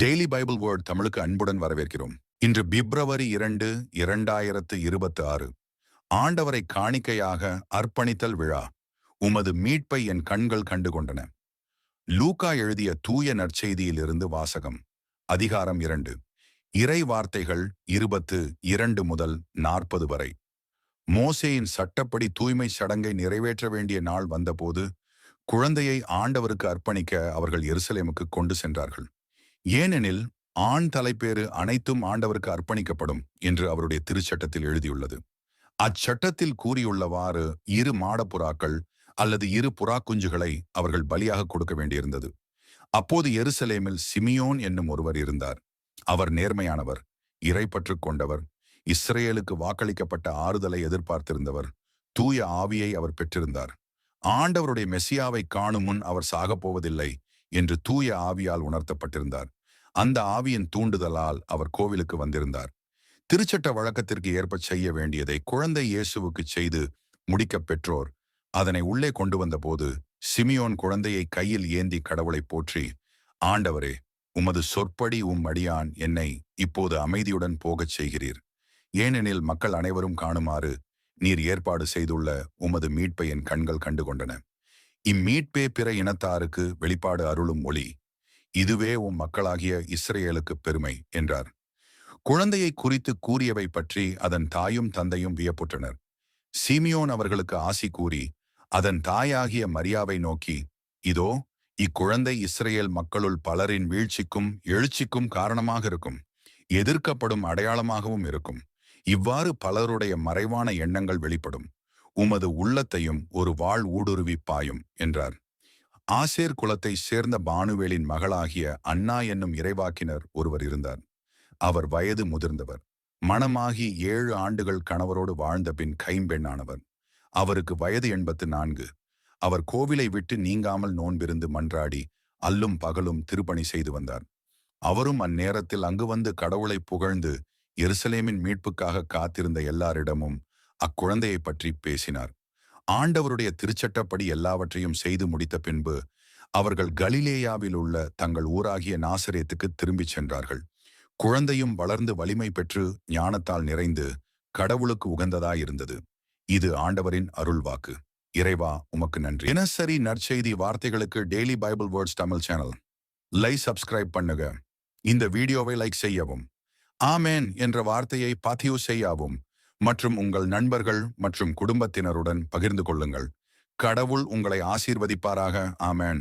Daily Bible word தமிழுக்கு அன்புடன் வரவேற்கிறோம். இன்று பிப்ரவரி 2, 2026. ஆண்டவரை காணிக்கையாக அர்ப்பணித்தல் விழா. உமது மீட்பை என் கண்கள் கண்டு கொண்டன. லூக்கா எழுதிய தூய நற்செய்தியிலிருந்து வாசகம். அதிகாரம் 2. இறை வார்த்தைகள் 22 முதல் 40 வரை. மோசேயின் சட்டப்படி தூய்மை சடங்கை நிறைவேற்ற வேண்டிய நாள் வந்தபோது குழந்தையை ஆண்டவருக்கு அர்ப்பணிக்க அவர்கள் எருசலேமுக்கு கொண்டு சென்றார்கள். ஏனெனில் ஆண் தலைப்பேறு அனைத்தும் ஆண்டவருக்கு அர்ப்பணிக்கப்படும் என்று அவருடைய திருச்சட்டத்தில் எழுதியுள்ளது. அச்சட்டத்தில் கூறியுள்ளவாறு 2 மாடப்புறாக்கள் அல்லது 2 புறாக்குஞ்சுகளை அவர்கள் பலியாக கொடுக்க வேண்டியிருந்தது. அப்போது எருசலேமில் சிமியோன் என்னும் ஒருவர் இருந்தார். அவர் நேர்மையானவர், இறைப்பற்று கொண்டவர், இஸ்ரேலுக்கு வாக்களிக்கப்பட்ட ஆறுதலை எதிர்பார்த்திருந்தவர், தூய ஆவியை அவர் பெற்றிருந்தார். ஆண்டவருடைய மெசியாவை காணும் முன் அவர் சாகப்போவதில்லை என்று தூய ஆவியால் உணர்த்தப்பட்டிருந்தார். அந்த ஆவியின் தூண்டுதலால் அவர் கோவிலுக்கு வந்திருந்தார். திருச்சட்ட வழக்கத்திற்கு ஏற்ப செய்ய வேண்டியதை குழந்தை இயேசுவுக்கு செய்து முடிக்க பெற்றோர் அதனை உள்ளே கொண்டு வந்தபோது சிமியோன் குழந்தையை கையில் ஏந்தி கடவுளை போற்றி, ஆண்டவரே, உமது சொற்படி அடியான் என்னை இப்போது அமைதியுடன் போகச் செய்கிறீர். ஏனெனில் மக்கள் அனைவரும் காணுமாறு நீர் ஏற்பாடு செய்துள்ள உமது மீட்பை என் கண்கள் கண்டுகொண்டன. இம்மீட்பே பிற இனத்தாருக்கு வெளிப்பாடு அருளும் ஒளி. இதுவே மக்களாகிய இஸ்ரேலுக்கு பெருமை என்றார். குழந்தையை குறித்து கூறியவை பற்றி அதன் தாயும் தந்தையும் வியப்புற்றனர். சீமியோன் அவர்களுக்கு ஆசி கூறி அதன் தாயாகிய மரியாவை நோக்கி, இதோ இக்குழந்தை இஸ்ரேல் மக்களுள் பலரின் வீழ்ச்சிக்கும் எழுச்சிக்கும் காரணமாக இருக்கும், எதிர்க்கப்படும் அடையாளமாகவும் இருக்கும். இவ்வாறு பலருடைய மறைவான எண்ணங்கள் வெளிப்படும். உமது உள்ளத்தையும் ஒரு வாள் ஊடுருவி பாயும் என்றார். ஆசேர் குலத்தை சேர்ந்த பானுவேலின் மகளாகிய அன்னா என்னும் இறைவாக்கினர் ஒருவர் இருந்தார். அவர் வயது முதிர்ந்தவர், மணமாகி 7 ஆண்டுகள் கணவரோடு வாழ்ந்த பின் கைம்பெண்ணானவர். அவருக்கு வயது 84. அவர் கோவிலை விட்டு நீங்காமல் நோன்பிருந்து மன்றாடி அல்லும் பகலும் திருப்பணி செய்து வந்தார். அவரும் அந்நேரத்தில் அங்கு வந்து கடவுளை புகழ்ந்து எருசலேமின் மீட்புக்காக காத்திருந்த எல்லாரிடமும் அக்குழந்தையை பற்றி பேசினார். ஆண்டவருடைய திருச்சட்டப்படி எல்லாவற்றையும் செய்து முடித்த பின்பு அவர்கள் கலிலேயாவில் உள்ள தங்கள் ஊராகிய நாசரேத்துக்கு திரும்பிச் சென்றார்கள். குழந்தையும் வளர்ந்து வலிமை பெற்று ஞானத்தால் நிறைந்து கடவுளுக்கு உகந்ததாயிருந்தது. இது ஆண்டவரின் அருள்வாக்கு. இறைவா, உமக்கு நன்றி. தினசரி நற்செய்தி வார்த்தைகளுக்கு daily Bible words Tamil channel subscribe பண்ணுங்க. இந்த வீடியோவை லைக் செய்யவும், ஆமேன் என்ற வார்த்தையை பதிவு செய்யவும் மற்றும் உங்கள் நண்பர்கள் மற்றும் குடும்பத்தினருடன் பகிர்ந்து கொள்ளுங்கள். கடவுள் உங்களை ஆசீர்வதிப்பாராக. ஆமேன்.